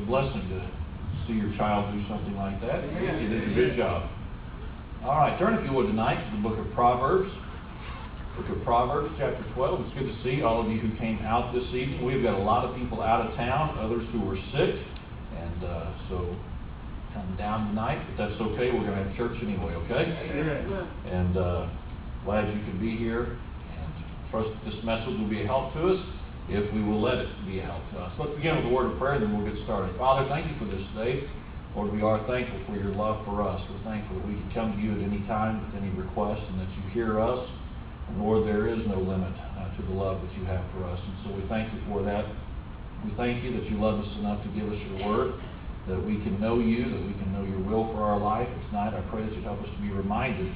blessing to see your child do something like that. You did a good job. All right, turn if you would tonight to the book of Proverbs. Book of Proverbs, chapter 12. It's good to see all of you who came out this evening. We've got a lot of people out of town, others who were sick, and so come down tonight, but that's okay. We're going to have church anyway, okay? Amen. And glad you could be here, and trust that this message will be a help to us if we will let it be a help to us. Let's begin with a word of prayer, then we'll get started. Father, thank you for this day. Lord, we are thankful for your love for us. We're thankful that we can come to you at any time with any request, and that you hear us. And Lord, there is no limit to the love that you have for us. And so we thank you for that. We thank you that you love us enough to give us your word, that we can know you, that we can know your will for our life. Tonight I pray that you'd help us to be reminded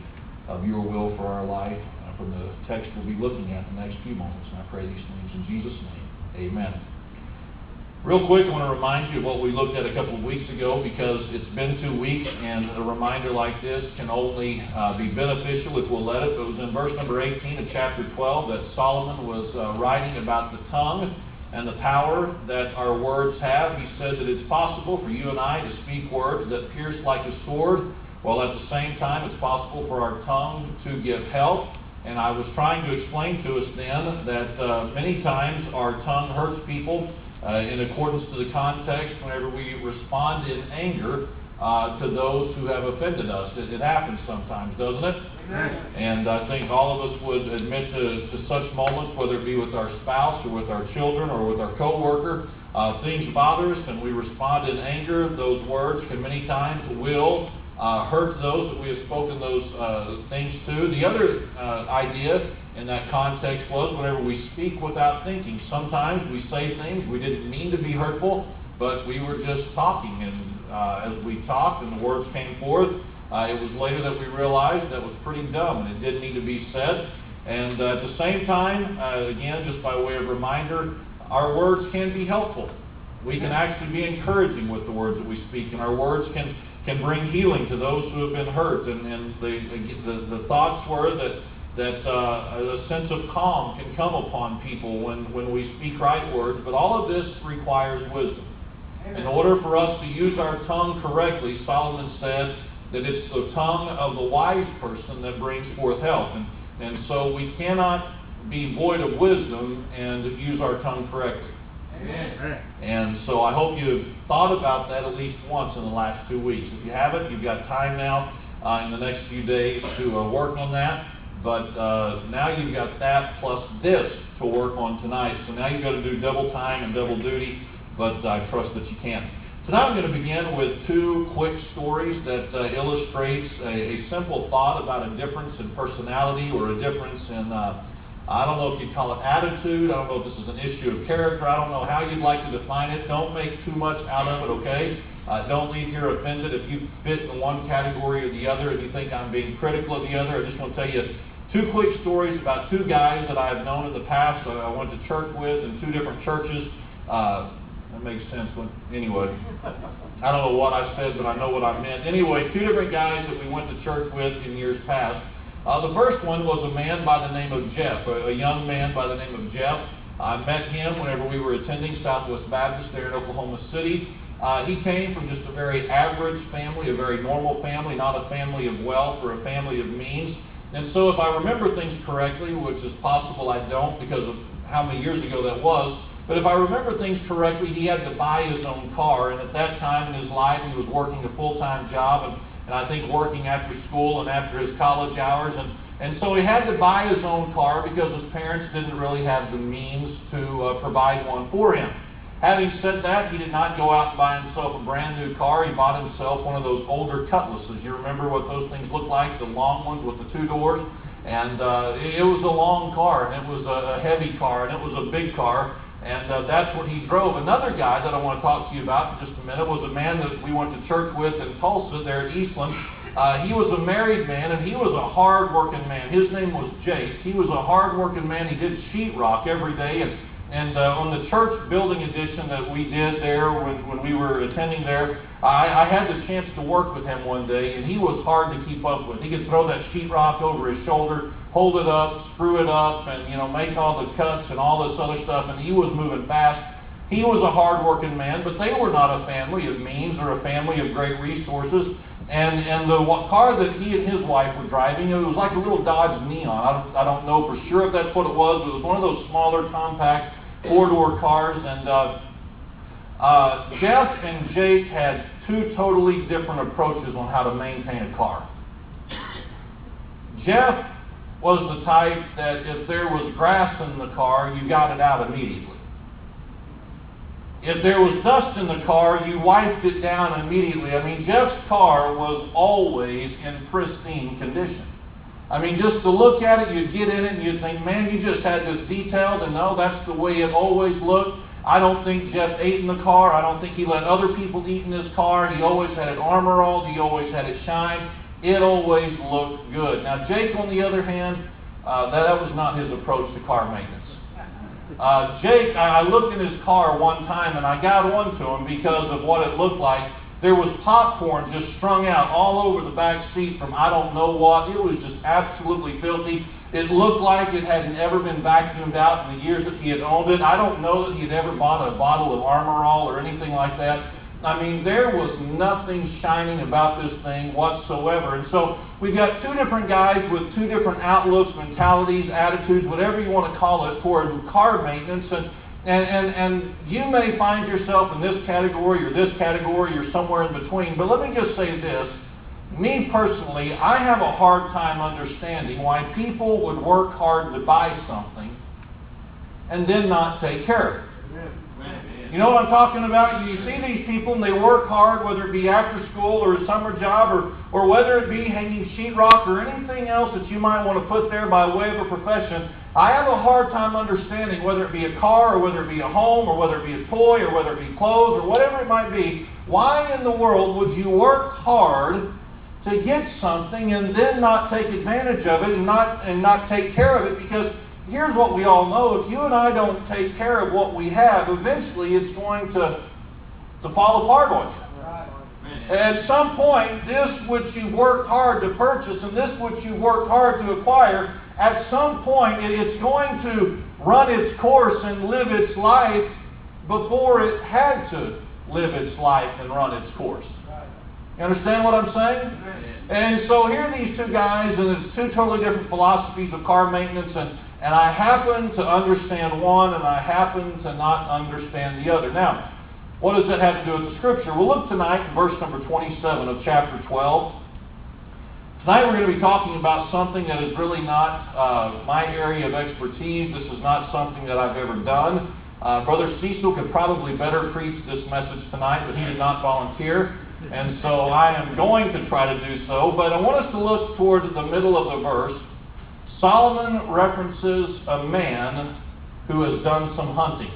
of your will for our life from the text we'll be looking at in the next few moments. And I pray these things in Jesus' name. Amen. Real quick, I want to remind you of what we looked at a couple of weeks ago, because it's been 2 weeks, and a reminder like this can only be beneficial if we'll let it. It was in verse number 18 of chapter 12 that Solomon was writing about the tongue and the power that our words have. He said that it's possible for you and I to speak words that pierce like a sword, while at the same time it's possible for our tongue to give help. And I was trying to explain to us then that many times our tongue hurts people in accordance to the context whenever we respond in anger to those who have offended us. It happens sometimes, doesn't it? And I think all of us would admit to such moments, whether it be with our spouse or with our children or with our co-worker, things bother us and we respond in anger. Those words can many times will hurt those that we have spoken those things to. The other idea in that context was whenever we speak without thinking. Sometimes we say things we didn't mean to be hurtful, but we were just talking, and as we talked and the words came forth, it was later that we realized that was pretty dumb and it didn't need to be said. And at the same time, again, just by way of reminder, our words can be helpful. We can actually be encouraging with the words that we speak, and our words can bring healing to those who have been hurt. And the thoughts were that a sense of calm can come upon people when we speak right words. But all of this requires wisdom. In order for us to use our tongue correctly, Solomon said that it's the tongue of the wise person that brings forth health. And so we cannot be void of wisdom and use our tongue correctly. Amen. And so I hope you've thought about that at least once in the last 2 weeks. If you haven't, you've got time now in the next few days to work on that. But now you've got that plus this to work on tonight. So now you've got to do double time and double duty, but I trust that you can. Tonight I'm going to begin with 2 quick stories that illustrates a simple thought about a difference in personality, or a difference in I don't know if you'd call it attitude. I don't know if this is an issue of character. I don't know how you'd like to define it. Don't make too much out of it, okay? Don't leave here offended if you fit in one category or the other, if you think I'm being critical of the other. I just want to tell you 2 quick stories about 2 guys that I've known in the past that I went to church with in 2 different churches. That makes sense. Anyway, I don't know what I said, but I know what I meant. Anyway, 2 different guys that we went to church with in years past. The first one was a man by the name of Jeff, a young man by the name of Jeff. I met him whenever we were attending Southwest Baptist there in Oklahoma City. He came from just a very average family, a very normal family, not a family of wealth or a family of means. And so if I remember things correctly, which is possible I don't because of how many years ago that was, but if I remember things correctly, he had to buy his own car. And at that time in his life, he was working a full-time job, and I think working after school and after his college hours. And so he had to buy his own car because his parents didn't really have the means to provide one for him. Having said that, he did not go out and buy himself a brand new car. He bought himself one of those older Cutlasses. You remember what those things look like, the long ones with the 2 doors? And it was a long car, and it was a heavy car, and it was a big car. And that's what he drove. Another guy that I want to talk to you about in just a minute was a man that we went to church with in Tulsa there at Eastland. He was a married man, and he was a hard-working man. His name was Jace. He was a hard-working man. He did sheetrock every day. And on the church building edition that we did there when we were attending there, I had the chance to work with him one day, and he was hard to keep up with. He could throw that sheetrock over his shoulder, hold it up, screw it up, and make all the cuts and all this other stuff. And he was moving fast. He was a hard-working man, but they were not a family of means or a family of great resources. And the car that he and his wife were driving, it was like a little Dodge Neon. I don't know for sure if that's what it was, but it was one of those smaller, compact, four-door cars. And Jeff and Jake had two totally different approaches on how to maintain a car. Jeff was the type that if there was grass in the car, you got it out immediately. If there was dust in the car, you wiped it down immediately. I mean, Jeff's car was always in pristine condition. I mean, just to look at it, you'd get in it and you'd think, man, you just had this detailed, and no, that's the way it always looked. I don't think Jeff ate in the car. I don't think he let other people eat in his car. He always had it armor-alled. He always had it shine. It always looked good. Now, Jake, on the other hand, that was not his approach to car maintenance. Jake, I looked in his car one time and I got onto him because of what it looked like. There was popcorn just strung out all over the back seat from I don't know what. It was just absolutely filthy. It looked like it hadn't ever been vacuumed out in the years that he had owned it. I don't know that he had ever bought a bottle of Armor All or anything like that. I mean, there was nothing shining about this thing whatsoever. And so we've got two different guys with two different outlooks, mentalities, attitudes, whatever you want to call it, toward car maintenance. And you may find yourself in this category or somewhere in between. But let me just say this. Me personally, I have a hard time understanding why people would work hard to buy something and then not take care of it. You know what I'm talking about? You see these people and they work hard, whether it be after school or a summer job or whether it be hanging sheetrock or anything else that you might want to put there by way of a profession. I have a hard time understanding whether it be a car or whether it be a home or whether it be a toy or whether it be clothes or whatever it might be. Why in the world would you work hard to get something and then not take advantage of it and not take care of it? Because here's what we all know. If you and I don't take care of what we have, eventually it's going to fall apart on you. At some point, this which you worked hard to purchase and this which you worked hard to acquire, at some point it's going to run its course and live its life before it had to live its life and run its course. You understand what I'm saying? And so here are these two guys, and it's two totally different philosophies of car maintenance, and I happen to understand one, and I happen to not understand the other. Now, what does that have to do with the Scripture? We'll look tonight at verse number 27 of chapter 12. Tonight we're going to be talking about something that is really not my area of expertise. This is not something that I've ever done. Brother Cecil could probably better preach this message tonight, but he did not volunteer. And so I am going to try to do so. But I want us to look toward the middle of the verse. Solomon references a man who has done some hunting.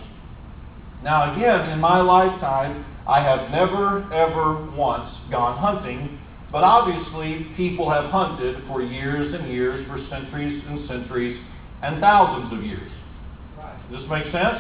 Now again, in my lifetime, I have never, ever once gone hunting. But obviously, people have hunted for years and years, for centuries and centuries, and thousands of years. Does this make sense?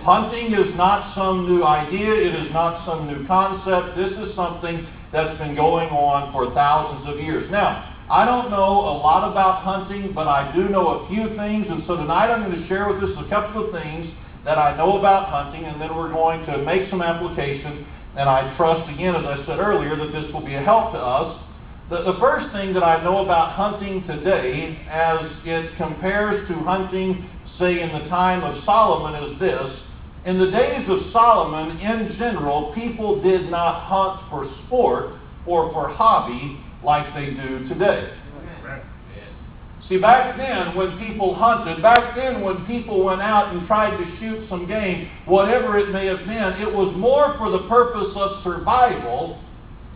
Hunting is not some new idea. It is not some new concept. This is something that's been going on for thousands of years. Now, I don't know a lot about hunting, but I do know a few things. And so tonight I'm going to share with us a couple of things that I know about hunting, and then we're going to make some application. And I trust, again, as I said earlier, that this will be a help to us. The first thing that I know about hunting today, as it compares to hunting, say, in the time of Solomon, is this. In the days of Solomon, in general, people did not hunt for sport or for hobby like they do today. See, back then when people hunted, back then when people went out and tried to shoot some game, whatever it may have been, it was more for the purpose of survival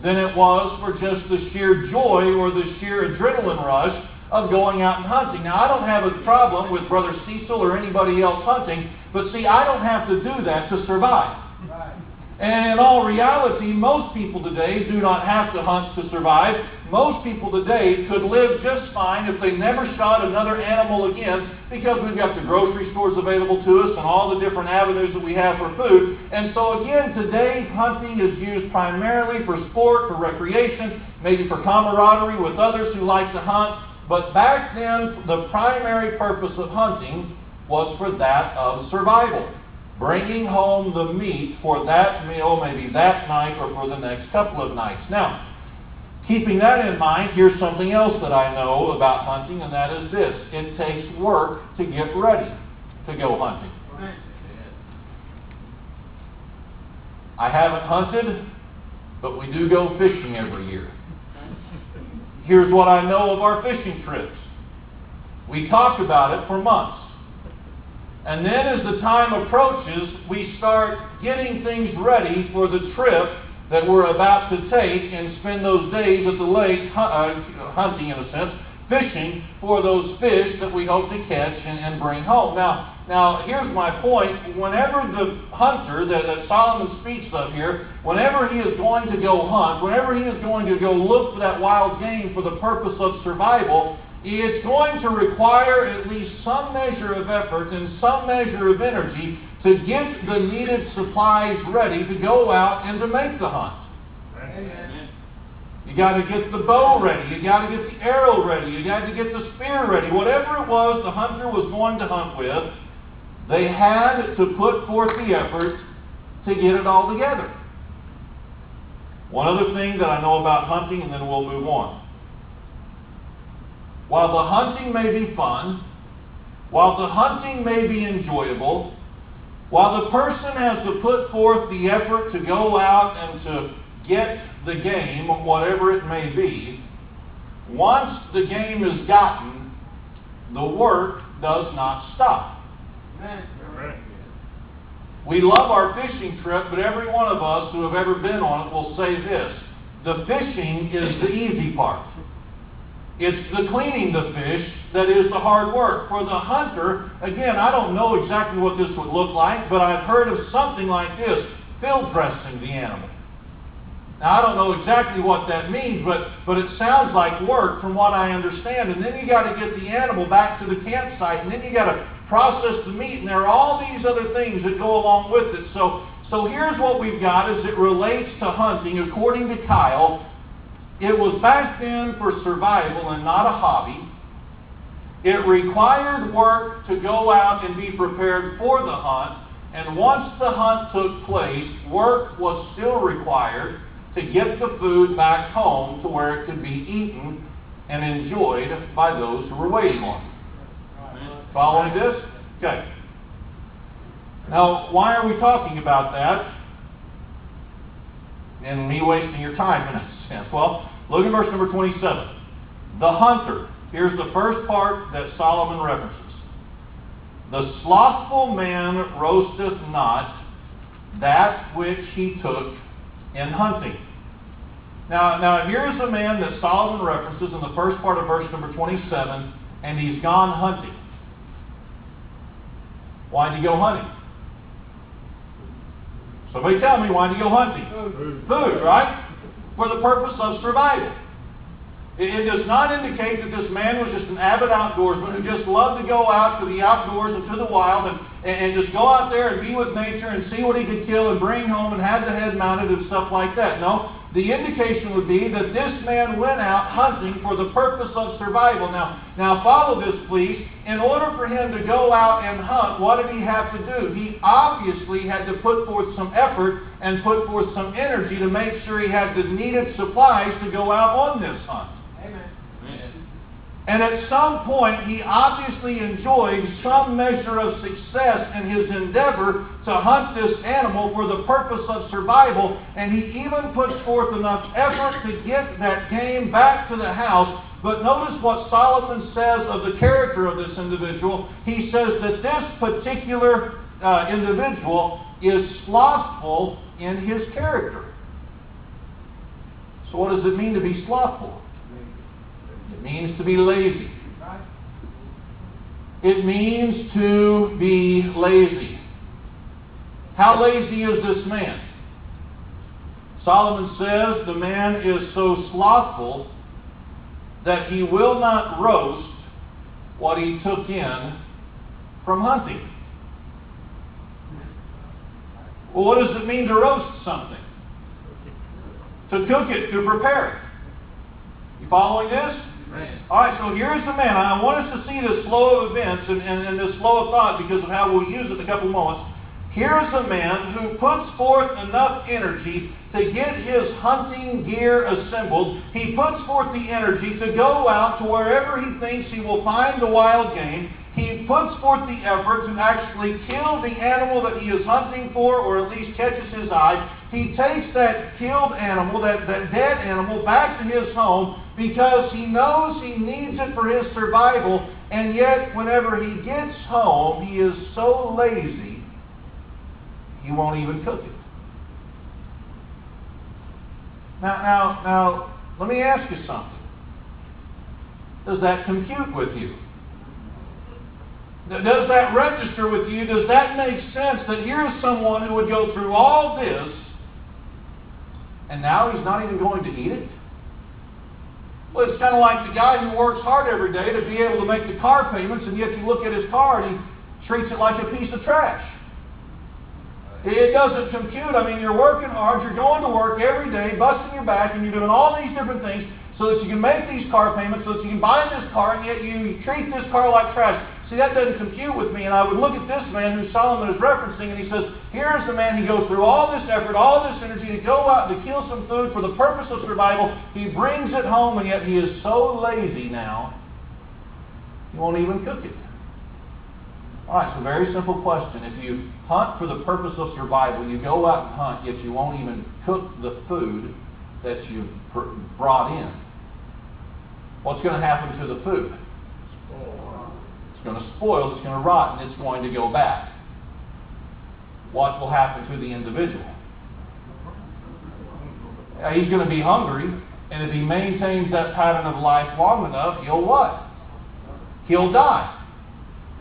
than it was for just the sheer joy or the sheer adrenaline rush of going out and hunting. Now, I don't have a problem with Brother Cecil or anybody else hunting, but see, I don't have to do that to survive. Right. And in all reality, most people today do not have to hunt to survive. Most people today could live just fine if they never shot another animal again, because we've got the grocery stores available to us and all the different avenues that we have for food. And so again, today, hunting is used primarily for sport, for recreation, maybe for camaraderie with others who like to hunt. But back then, the primary purpose of hunting was for that of survival. bringing home the meat for that meal, maybe that night or for the next couple of nights. Now, keeping that in mind, here's something else that I know about hunting, and that is this. It takes work to get ready to go hunting. I haven't hunted, but we do go fishing every year. Here's what I know of our fishing trips. We talk about it for months. And then as the time approaches, we start getting things ready for the trip that we're about to take and spend those days at the lake hunting, in a sense, fishing for those fish that we hope to catch and bring home. Now, here's my point. Whenever the hunter that Solomon speaks of here, whenever he is going to go hunt, whenever he is going to go look for that wild game for the purpose of survival, it's going to require at least some measure of effort and some measure of energy to get the needed supplies ready to go out and to make the hunt. Amen. You got to get the bow ready. You got to get the arrow ready. You got to get the spear ready. Whatever it was the hunter was going to hunt with, they had to put forth the effort to get it all together. One other thing that I know about hunting, and then we'll move on. While the hunting may be fun, while the hunting may be enjoyable, while the person has to put forth the effort to go out and to get the game, whatever it may be, once the game is gotten, the work does not stop. Amen. We love our fishing trip, but every one of us who have ever been on it will say this: the fishing is the easy part. It's the cleaning the fish that is the hard work. For the hunter, again, I don't know exactly what this would look like, but I've heard of something like this: field dressing the animal. Now, I don't know exactly what that means, but it sounds like work from what I understand. And then you got to get the animal back to the campsite, and then you got to process the meat, and there are all these other things that go along with it. So here's what we've got as it relates to hunting. According to Kyle, it was back then for survival and not a hobby. It required work to go out and be prepared for the hunt. And once the hunt took place, work was still required to get the food back home to where it could be eaten and enjoyed by those who were waiting on it. Following this? Okay. Now, why are we talking about that? And me wasting your time in a sense. Well, look at verse number 27. The hunter. Here's the first part that Solomon references. The slothful man roasteth not that which he took in hunting. Now here's a man that Solomon references in the first part of verse number 27, and he's gone hunting. Why'd he go hunting? Somebody tell me, why'd he go hunting? Food, right? For the purpose of survival. It does not indicate that this man was just an avid outdoorsman who just loved to go out to the outdoors and to the wild and just go out there and be with nature and see what he could kill and bring home and have the head mounted and stuff like that. No, the indication would be that this man went out hunting for the purpose of survival. Now follow this, please. In order for him to go out and hunt, what did he have to do? He obviously had to put forth some effort and put forth some energy to make sure he had the needed supplies to go out on this hunt. And at some point, he obviously enjoyed some measure of success in his endeavor to hunt this animal for the purpose of survival. And he even puts forth enough effort to get that game back to the house. But notice what Solomon says of the character of this individual. He says that this particular individual is slothful in his character. So what does it mean to be slothful? It means to be lazy. It means to be lazy. How lazy is this man? Solomon says the man is so slothful that he will not roast what he took in from hunting. Well, what does it mean to roast something? To cook it, to prepare it. You following this? Alright, so here's the man. I want us to see this flow of events and this flow of thought because of how we'll use it in a couple moments. Here's a man who puts forth enough energy to get his hunting gear assembled. He puts forth the energy to go out to wherever he thinks he will find the wild game. He puts forth the effort to actually kill the animal that he is hunting for, or at least catches his eye. He takes that killed animal, that dead animal, back to his home because he knows he needs it for his survival, and yet whenever he gets home, he is so lazy, he won't even cook it. Now, let me ask you something. Does that compute with you? Does that register with you? Does that make sense that here's someone who would go through all this and now he's not even going to eat it? Well, it's kind of like the guy who works hard every day to be able to make the car payments, and yet you look at his car and he treats it like a piece of trash. It doesn't compute. I mean, you're working hard, you're going to work every day, busting your back, and you're doing all these different things so that you can make these car payments, so that you can buy this car, and yet you treat this car like trash. See, that doesn't compute with me. And I would look at this man who Solomon is referencing, and he says, here's the man, he goes through all this effort, all this energy to go out and to kill some food for the purpose of survival. He brings it home, and yet he is so lazy now, he won't even cook it. All right, so very simple question. If you hunt for the purpose of survival, you go out and hunt, yet you won't even cook the food that you've brought in, what's going to happen to the food? It's going to spoil, it's going to rot, and it's going to go bad. What will happen to the individual? He's going to be hungry, and if he maintains that pattern of life long enough, he'll what? He'll die.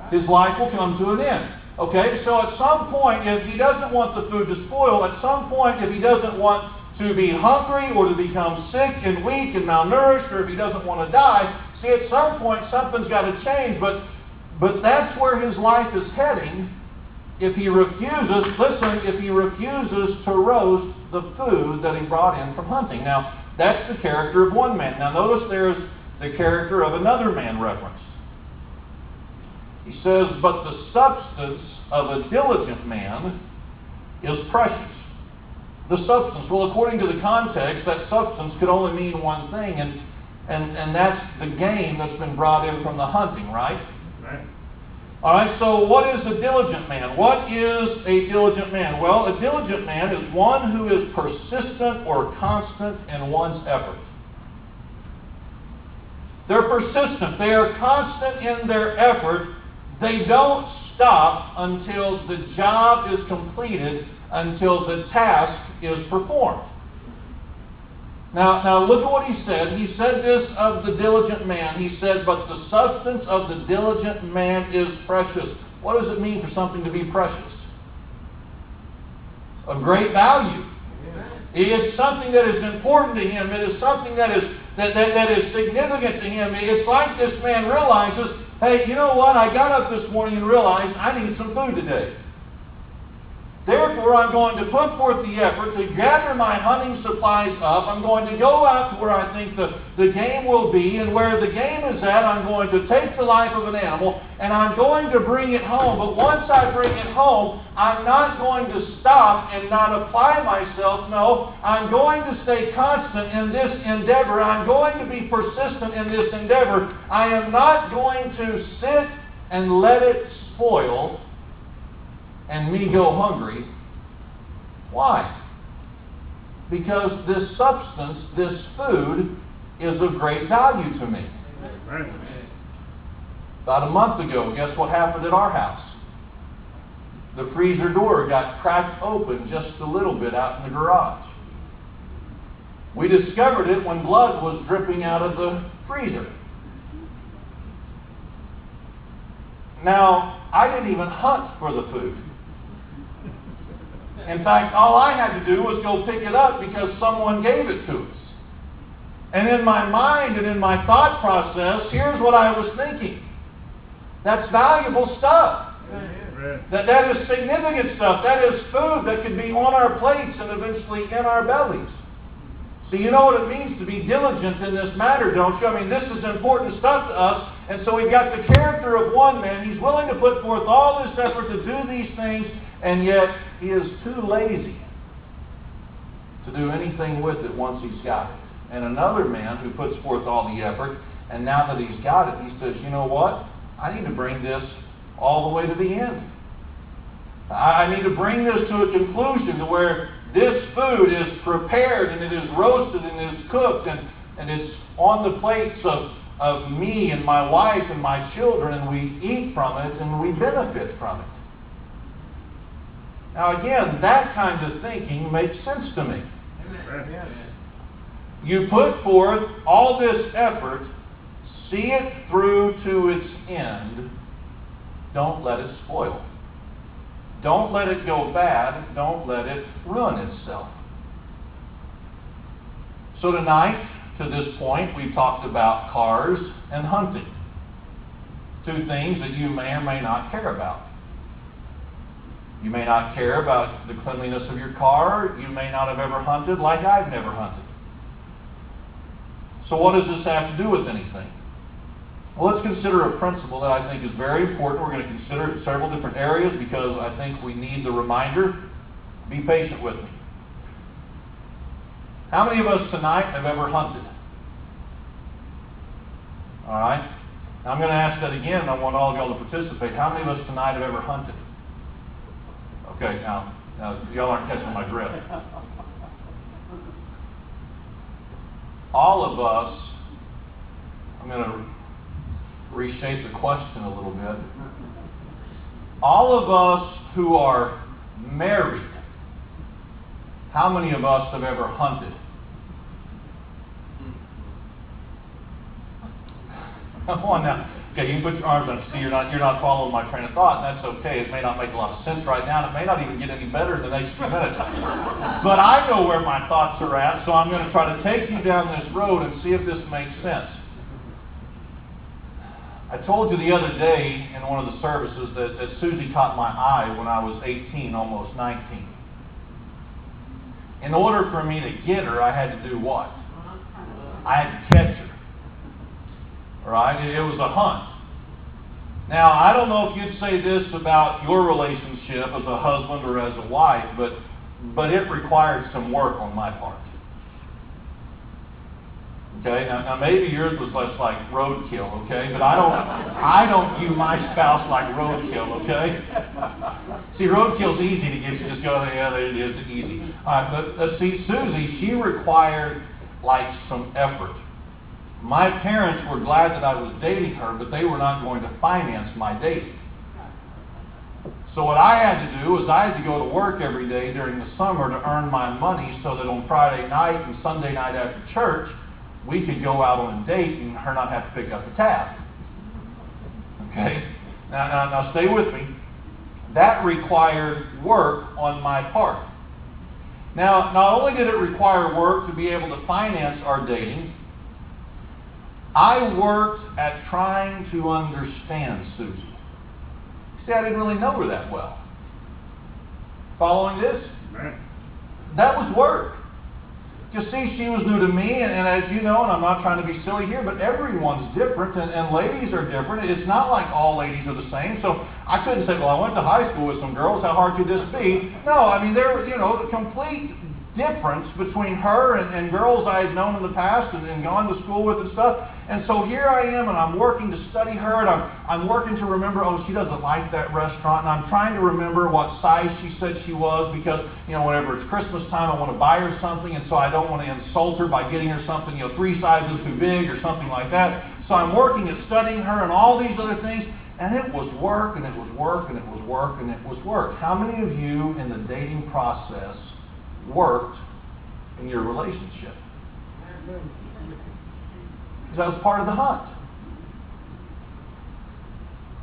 His life will come to an end. Okay, so at some point, if he doesn't want the food to spoil, at some point, if he doesn't want to be hungry or to become sick and weak and malnourished, or if he doesn't want to die, see, at some point, something's got to change, but that's where his life is heading if he refuses, listen, if he refuses to roast the food that he brought in from hunting. Now, that's the character of one man. Now, notice there's the character of another man referenced. He says, but the substance of a diligent man is precious. The substance, well, according to the context, that substance could only mean one thing, and that's the game that's been brought in from the hunting, right? Right. All right, so what is a diligent man? What is a diligent man? Well, a diligent man is one who is persistent or constant in one's effort. They're persistent. They are constant in their effort. They don't stop until the job is completed, until the task is performed. Now look at what he said. He said this of the diligent man. He said, but the substance of the diligent man is precious. What does it mean for something to be precious? Of great value. It is something that is important to him. It is something that is significant to him. It's like this man realizes, hey, you know what? I got up this morning and realized I need some food today. Therefore, I'm going to put forth the effort to gather my hunting supplies up. I'm going to go out to where I think the game will be, and where the game is at, I'm going to take the life of an animal, and I'm going to bring it home. But once I bring it home, I'm not going to stop and not apply myself. No, I'm going to stay constant in this endeavor. I'm going to be persistent in this endeavor. I am not going to sit and let it spoil and me go hungry. Why? Because this substance, this food, is of great value to me. About a month ago, guess what happened at our house? The freezer door got cracked open just a little bit out in the garage. We discovered it when blood was dripping out of the freezer. Now, I didn't even hunt for the food. In fact, all I had to do was go pick it up because someone gave it to us. And in my mind and in my thought process, here's what I was thinking. That's valuable stuff. That is significant stuff. That is food that could be on our plates and eventually in our bellies. So you know what it means to be diligent in this matter, don't you? I mean, this is important stuff to us. And so we've got the character of one man. He's willing to put forth all this effort to do these things, and yet he is too lazy to do anything with it once he's got it. And another man who puts forth all the effort, and now that he's got it, he says, you know what? I need to bring this all the way to the end. I need to bring this to a conclusion to where this food is prepared and it is roasted and it is cooked and it's on the plates of me and my wife and my children, and we eat from it and we benefit from it. Now again, that kind of thinking makes sense to me. Amen. You put forth all this effort, see it through to its end, don't let it spoil. Don't let it go bad. Don't let it ruin itself. So tonight, to this point, we've talked about cars and hunting. Two things that you may or may not care about. You may not care about the cleanliness of your car. You may not have ever hunted like I've never hunted. So what does this have to do with anything? Well, let's consider a principle that I think is very important. We're going to consider several different areas because I think we need the reminder. Be patient with me. How many of us tonight have ever hunted? All right. Now, I'm going to ask that again, and I want all of y'all to participate. How many of us tonight have ever hunted? Okay, now y'all aren't catching my drift. All of us, I'm going to reshape the question a little bit. All of us who are married, how many of us have ever hunted? Come on now. Okay, you can put your arms up. See, you're not following my train of thought, and that's okay. It may not make a lot of sense right now, and it may not even get any better in the next few minutes. But I know where my thoughts are at, so I'm going to try to take you down this road and see if this makes sense. I told you the other day in one of the services that Susie caught my eye when I was 18, almost 19. In order for me to get her, I had to do what? I had to catch her. Right? It was a hunt. Now, I don't know if you'd say this about your relationship as a husband or as a wife, but it required some work on my part. Okay, now maybe yours was less like roadkill, okay? But I don't view my spouse like roadkill, okay? See, roadkill's easy to get. You just go, yeah, it is easy. All right, but let's see, Susie, she required like some effort. My parents were glad that I was dating her, but they were not going to finance my dating. So what I had to do was I had to go to work every day during the summer to earn my money so that on Friday night and Sunday night after church, we could go out on a date and her not have to pick up the tab. Okay? Now stay with me. That required work on my part. Now, not only did it require work to be able to finance our dating, I worked at trying to understand Susie. See, I didn't really know her that well. Following this? That was work. You see, she was new to me, and as you know, and I'm not trying to be silly here, but everyone's different, and ladies are different. It's not like all ladies are the same. So I couldn't say, well, I went to high school with some girls. How hard could this be? No, I mean, there was, the complete difference between her and girls I had known in the past and gone to school with and stuff. And so here I am, and I'm working to study her, and I'm working to remember, oh, she doesn't like that restaurant, and I'm trying to remember what size she said she was, because, whenever it's Christmas time, I want to buy her something, and so I don't want to insult her by getting her something, 3 sizes too big or something like that. So I'm working at studying her and all these other things, and it was work, and it was work, and it was work, and it was work. How many of you in the dating process worked in your relationship? Because that was part of the hunt.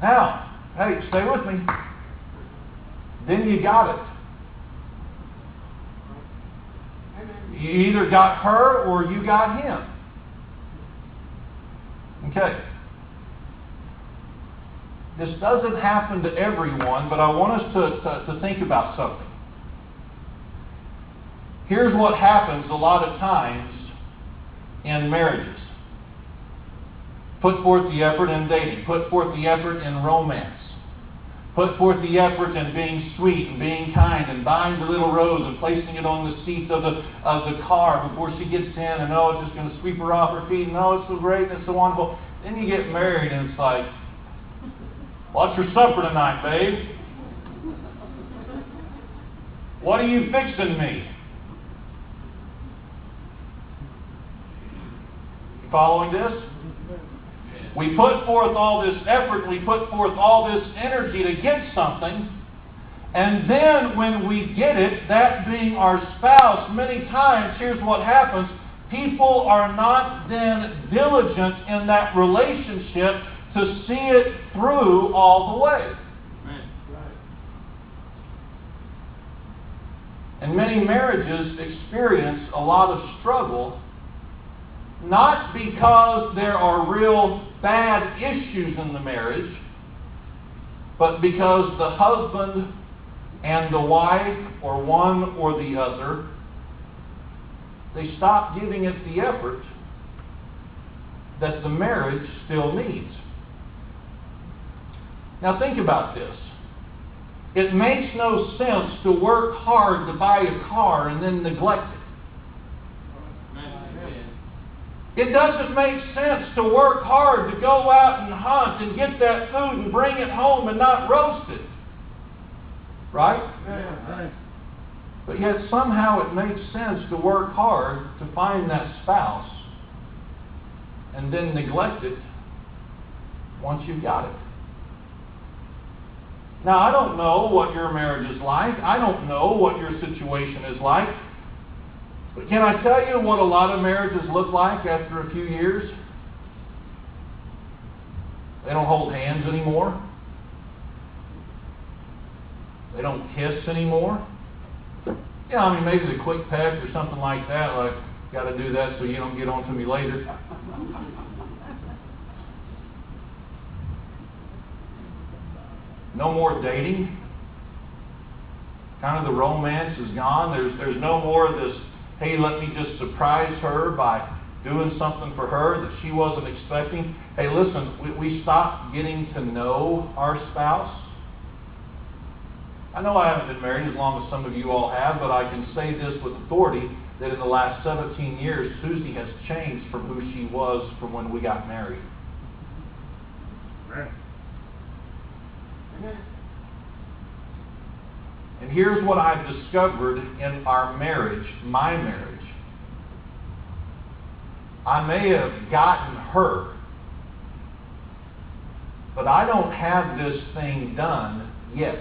Now, hey, stay with me. Then you got it. You either got her or you got him. Okay. This doesn't happen to everyone, but I want us to think about something. Here's what happens a lot of times in marriages. Put forth the effort in dating. Put forth the effort in romance. Put forth the effort in being sweet and being kind and buying the little rose and placing it on the seat of the car before she gets in, and oh, it's just going to sweep her off her feet, and oh, it's so great and it's so wonderful. Then you get married and it's like, what's your supper tonight, babe? What are you fixing me? You following this? We put forth all this effort, we put forth all this energy to get something, and then when we get it, that being our spouse, many times, here's what happens. People are not then diligent in that relationship to see it through all the way. And many marriages experience a lot of struggle, not because there are real bad issues in the marriage, but because the husband and the wife, or one or the other, they stop giving it the effort that the marriage still needs. Now think about this. It makes no sense to work hard to buy a car and then neglect it. It doesn't make sense to work hard to go out and hunt and get that food and bring it home and not roast it. Right? Right. But yet somehow it makes sense to work hard to find that spouse and then neglect it once you've got it. Now, I don't know what your marriage is like. I don't know what your situation is like. But can I tell you what a lot of marriages look like after a few years? They don't hold hands anymore. They don't kiss anymore. Yeah, I mean, maybe the quick peck or something like that, like, got to do that so you don't get on to me later. No more dating. Kind of the romance is gone. There's no more of this, hey, let me just surprise her by doing something for her that she wasn't expecting. Hey, listen, we stopped getting to know our spouse. I know I haven't been married as long as some of you all have, but I can say this with authority, that in the last 17 years, Susie has changed from who she was from when we got married. Right. And here's what I've discovered in our marriage, my marriage. I may have gotten her, but I don't have this thing done yet.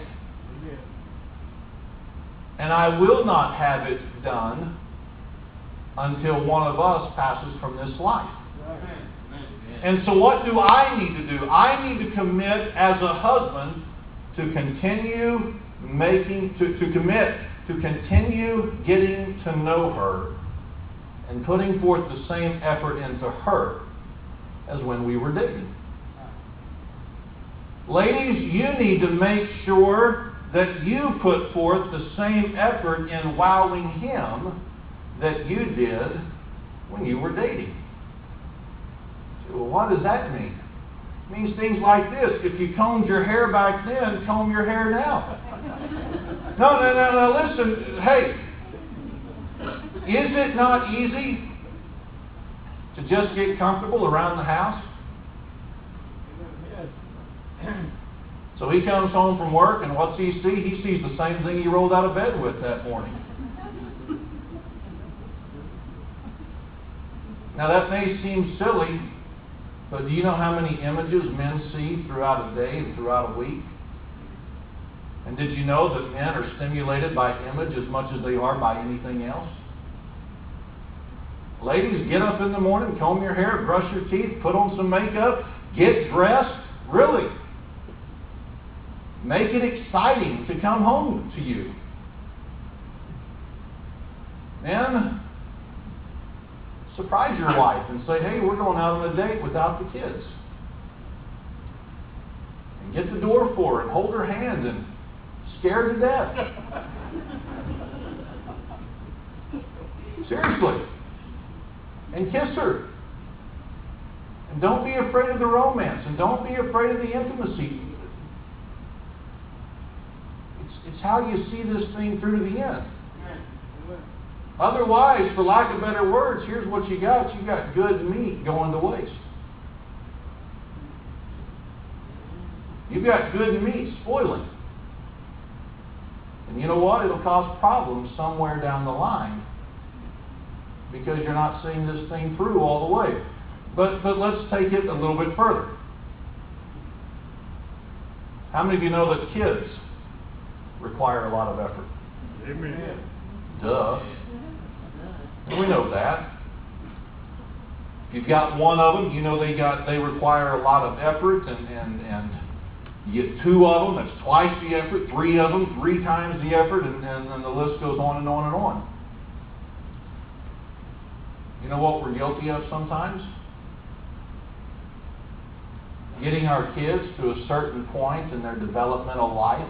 And I will not have it done until one of us passes from this life. And so what do I need to do? I need to commit as a husband to continue continue getting to know her and putting forth the same effort into her as when we were dating. Ladies, you need to make sure that you put forth the same effort in wowing him that you did when you were dating. So, well, what does that mean? It means things like this. If you combed your hair back then, comb your hair now. No, listen. Hey, is it not easy to just get comfortable around the house? So he comes home from work, and what's he see? He sees the same thing he rolled out of bed with that morning. Now that may seem silly, but do you know how many images men see throughout a day and throughout a week? And did you know that men are stimulated by image as much as they are by anything else? Ladies, get up in the morning, comb your hair, brush your teeth, put on some makeup, get dressed. Really. Make it exciting to come home to you. Men, surprise your wife and say, hey, we're going out on a date without the kids. And get the door for her and hold her hand and scare her to death. and kiss her. And don't be afraid of the romance, and don't be afraid of the intimacy. It's how you see this thing through to the end. Otherwise, for lack of better words, here's what you got. You got good meat going to waste. You've got good meat spoiling. And you know what? It'll cause problems somewhere down the line because you're not seeing this thing through all the way. But let's take it a little bit further. How many of you know that kids require a lot of effort? Amen. Duh. We know that. If you've got one of them, you know they require a lot of effort, and you get two of them, that's twice the effort, three of them, 3 times the effort, and the list goes on and on and on. You know what we're guilty of sometimes? Getting our kids to a certain point in their developmental life,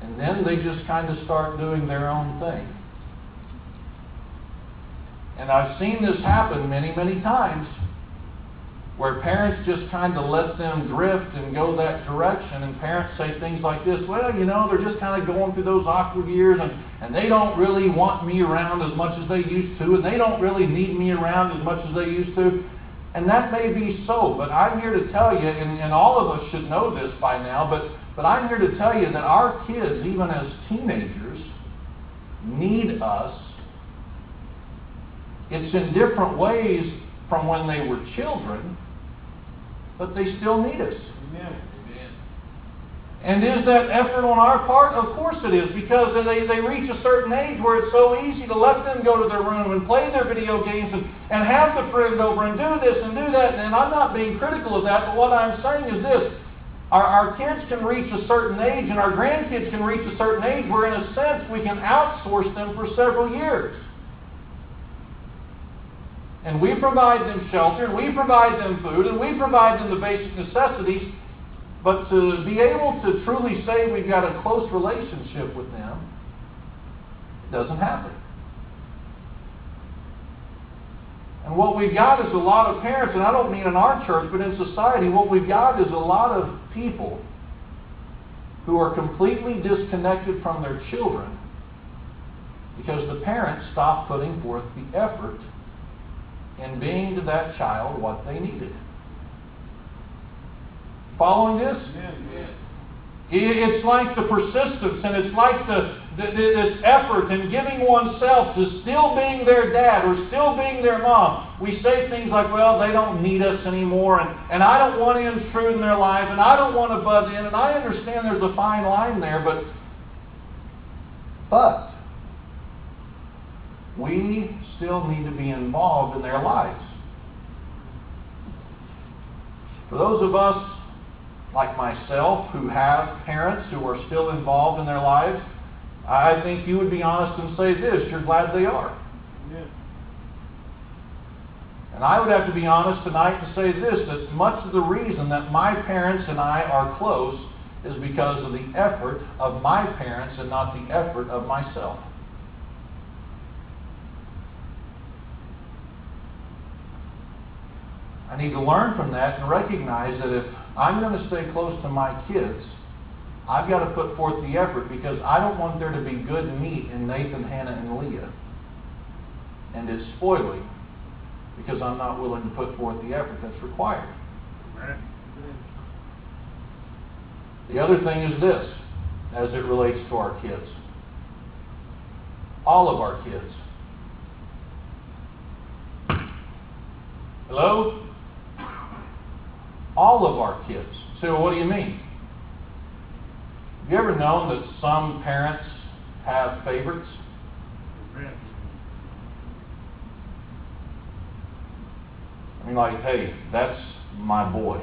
and then they just kind of start doing their own thing. And I've seen this happen many, many times, where parents just kind of let them drift and go that direction, and parents say things like this, well, you know, they're just kind of going through those awkward years, and they don't really want me around as much as they used to, and they don't really need me around as much as they used to. And that may be so, but I'm here to tell you, and all of us should know this by now, but I'm here to tell you that our kids, even as teenagers, need us. It's in different ways from when they were children, but they still need us. Amen. And is that effort on our part? Of course it is, because they reach a certain age where it's so easy to let them go to their room and play their video games and have the friend over and do this and do that. And I'm not being critical of that, but what I'm saying is this. Our kids can reach a certain age, and our grandkids can reach a certain age where, in a sense, we can outsource them for several years. And we provide them shelter, and we provide them food, and we provide them the basic necessities. But to be able to truly say we've got a close relationship with them, it doesn't happen. And what we've got is a lot of parents, and I don't mean in our church, but in society, what we've got is a lot of people who are completely disconnected from their children because the parents stopped putting forth the effort in being to that child what they needed. Following this? It's like the persistence, and it's like this effort in giving oneself to still being their dad or still being their mom. We say things like, well, they don't need us anymore, and I don't want to intrude in their life, and I don't want to butt in, and I understand there's a fine line there, but we still need to be involved in their lives. For those of us like myself who have parents who are still involved in their lives, I think you would be honest and say this, you're glad they are. Amen. And I would have to be honest tonight to say this, that much of the reason that my parents and I are close is because of the effort of my parents and not the effort of myself. I need to learn from that and recognize that if I'm going to stay close to my kids, I've got to put forth the effort, because I don't want there to be good meat in Nathan, Hannah, and Leah. And it's spoiling because I'm not willing to put forth the effort that's required. Amen. The other thing is this, as it relates to our kids. All of our kids. Hello? All of our kids. So what do you mean? Have you ever known that some parents have favorites? Amen. I mean, like, hey, that's my boy.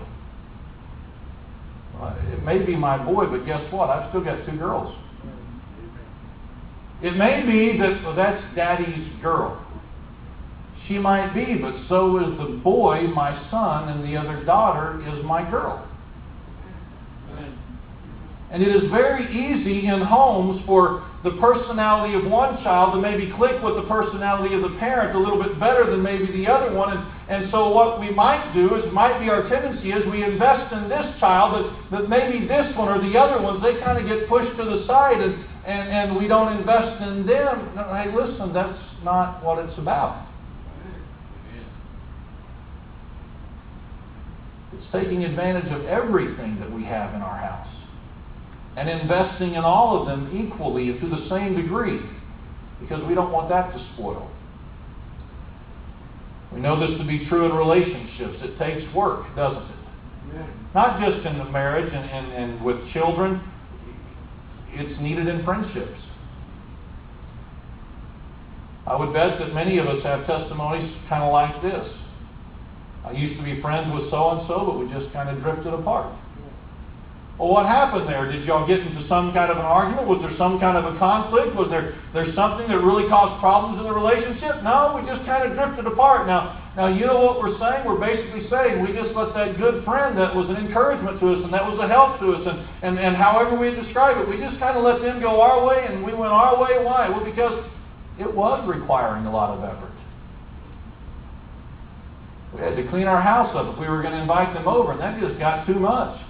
It may be my boy, but guess what? I've still got 2 girls. It may be that, well, that's Daddy's girl. She might be, but so is the boy, my son, and the other daughter is my girl. And it is very easy in homes for the personality of one child to maybe click with the personality of the parent a little bit better than maybe the other one. And so what we might do is, might be our tendency is we invest in this child, but maybe this one or the other ones, they kind of get pushed to the side and we don't invest in them. No, hey, listen, that's not what it's about. It's taking advantage of everything that we have in our house and investing in all of them equally and to the same degree, because we don't want that to spoil. We know this to be true in relationships. It takes work, doesn't it? Yeah. Not just in the marriage and with children. It's needed in friendships. I would bet that many of us have testimonies kind of like this. I used to be friends with so-and-so, but we just kind of drifted apart. Well, what happened there? Did y'all get into some kind of an argument? Was there some kind of a conflict? Was there something that really caused problems in the relationship? No, we just kind of drifted apart. Now, you know what we're saying? We're basically saying we just let that good friend that was an encouragement to us and that was a help to us and however we describe it, we just kind of let them go our way and we went our way. Why? Well, because it was requiring a lot of effort. We had to clean our house up if we were going to invite them over, and that just got too much.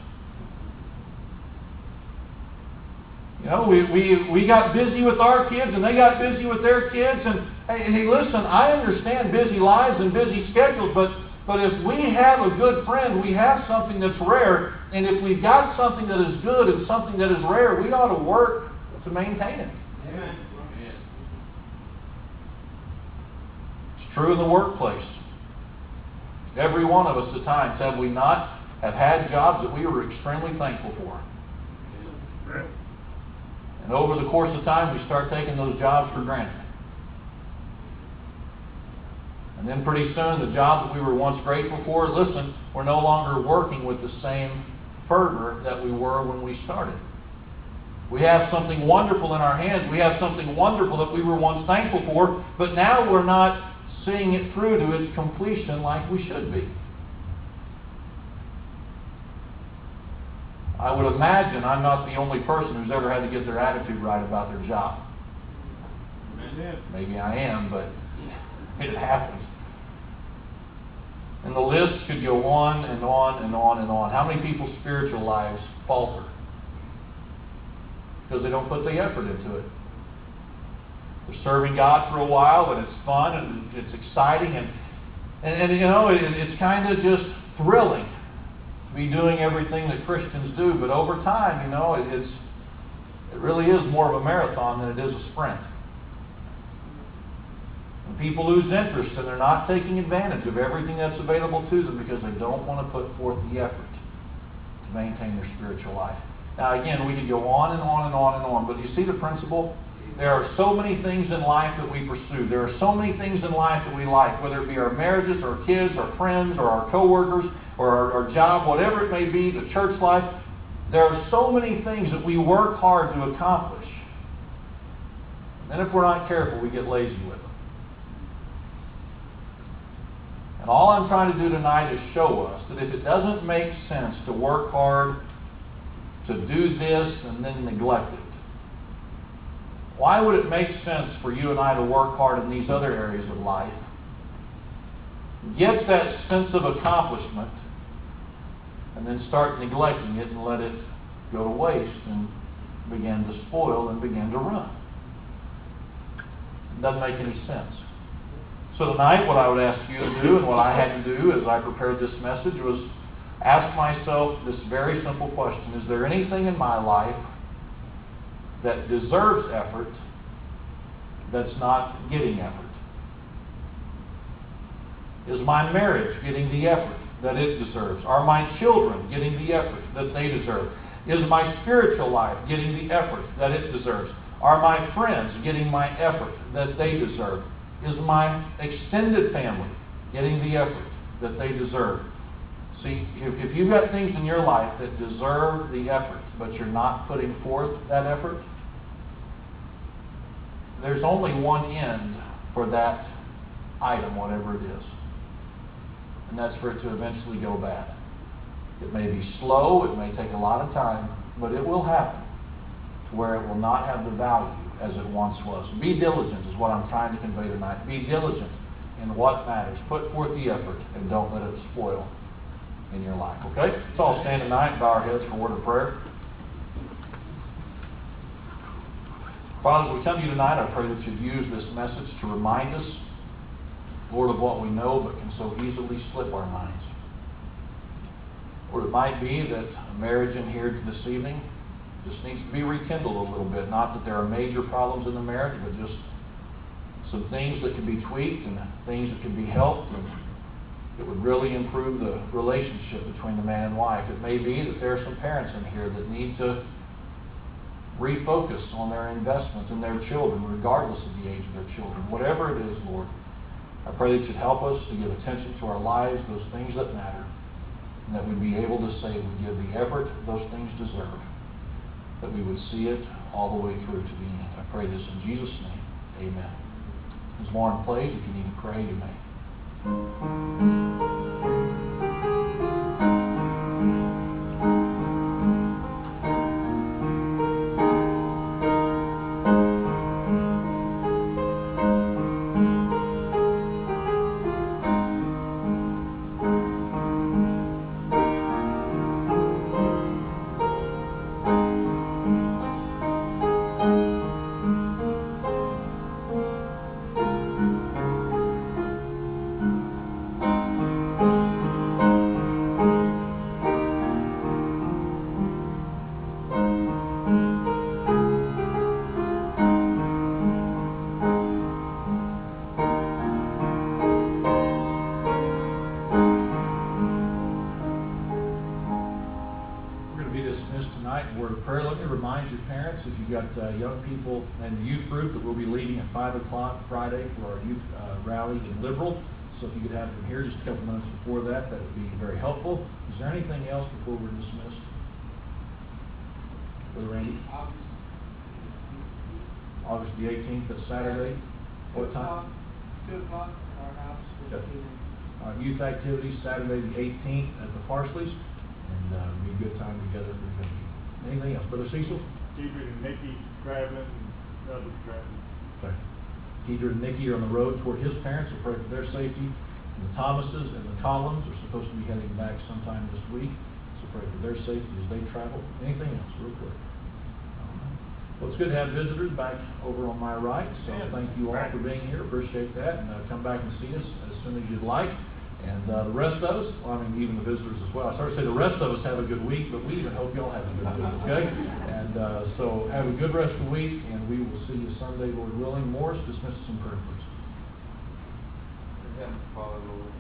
You know, we got busy with our kids, and they got busy with their kids. And hey, listen, I understand busy lives and busy schedules, but if we have a good friend, we have something that's rare. And if we've got something that is good and something that is rare, we ought to work to maintain it. Amen. It's true in the workplace. Every one of us at times, have we not, have had jobs that we were extremely thankful for. Amen. And over the course of time, we start taking those jobs for granted. And then pretty soon, the jobs that we were once grateful for, listen, we're no longer working with the same fervor that we were when we started. We have something wonderful in our hands. We have something wonderful that we were once thankful for, but now we're not seeing it through to its completion like we should be. I would imagine I'm not the only person who's ever had to get their attitude right about their job. Maybe I am, but it happens. And the list could go on and on and on and on. How many people's spiritual lives falter? Because they don't put the effort into it. They're serving God for a while, and it's fun, and it's exciting, and you know, it's kind of just thrilling to be doing everything that Christians do. But over time, you know, it really is more of a marathon than it is a sprint. And people lose interest, and they're not taking advantage of everything that's available to them because they don't want to put forth the effort to maintain their spiritual life. Now, again, we could go on and on and on and on, but you see the principle? There are so many things in life that we pursue. There are so many things in life that we like, whether it be our marriages, our kids, our friends, or our coworkers, or our job, whatever it may be, the church life. There are so many things that we work hard to accomplish. And if we're not careful, we get lazy with them. And all I'm trying to do tonight is show us that if it doesn't make sense to work hard to do this and then neglect it, why would it make sense for you and I to work hard in these other areas of life, get that sense of accomplishment, and then start neglecting it and let it go to waste and begin to spoil and begin to run? It doesn't make any sense. So tonight, what I would ask you to do, and what I had to do as I prepared this message, was ask myself this very simple question: is there anything in my life that deserves effort that's not getting effort? Is my marriage getting the effort that it deserves? Are my children getting the effort that they deserve? Is my spiritual life getting the effort that it deserves? Are my friends getting my effort that they deserve? Is my extended family getting the effort that they deserve? See, if you've got things in your life that deserve the effort, but you're not putting forth that effort, there's only one end for that item, whatever it is. And that's for it to eventually go bad. It may be slow, it may take a lot of time, but it will happen to where it will not have the value as it once was. Be diligent is what I'm trying to convey tonight. Be diligent in what matters. Put forth the effort and don't let it spoil in your life, okay? Let's all stand tonight and bow our heads for a word of prayer. Father, as we come to you tonight, I pray that you'd use this message to remind us, Lord, of what we know but can so easily slip our minds. Or it might be that a marriage in here this evening just needs to be rekindled a little bit. Not that there are major problems in the marriage, but just some things that can be tweaked and things that can be helped, and it would really improve the relationship between the man and wife. It may be that there are some parents in here that need to refocus on their investment in their children, regardless of the age of their children. Whatever it is, Lord, I pray that you'd help us to give attention to our lives, those things that matter, and that we'd be able to say we give the effort those things deserve, that we would see it all the way through to the end. I pray this in Jesus' name. Amen. As Lauren plays, if you need to pray, you may. If you've got young people in the youth group that we'll be leading at 5 o'clock Friday for our youth rally in Liberal. So if you could have them here just a couple minutes before that, that would be very helpful. Is there anything else before we're dismissed? Brother Randy? August the 18th, that's Saturday. What time? 2 o'clock at our house. Youth activities Saturday the 18th at the Parsleys, and be a good time together for the venue. Anything else? Brother Cecil? Deidre and Nikki traveling, and others traveling. Okay. Deidre and Nikki are on the road toward his parents, so pray for their safety. And the Thomases and the Collins are supposed to be heading back sometime this week, so pray for their safety as they travel. Anything else, real quick? Well, it's good to have visitors back over on my right, so thank you all for being here. Appreciate that, and come back and see us as soon as you'd like. And the rest of us, well, I mean, even the visitors as well. I started to say the rest of us have a good week, but we even hope y'all have a good week, okay? And so have a good rest of the week, and we will see you Sunday, Lord willing. Morris, dismiss us in prayer, please. Heavenly Father, Lord,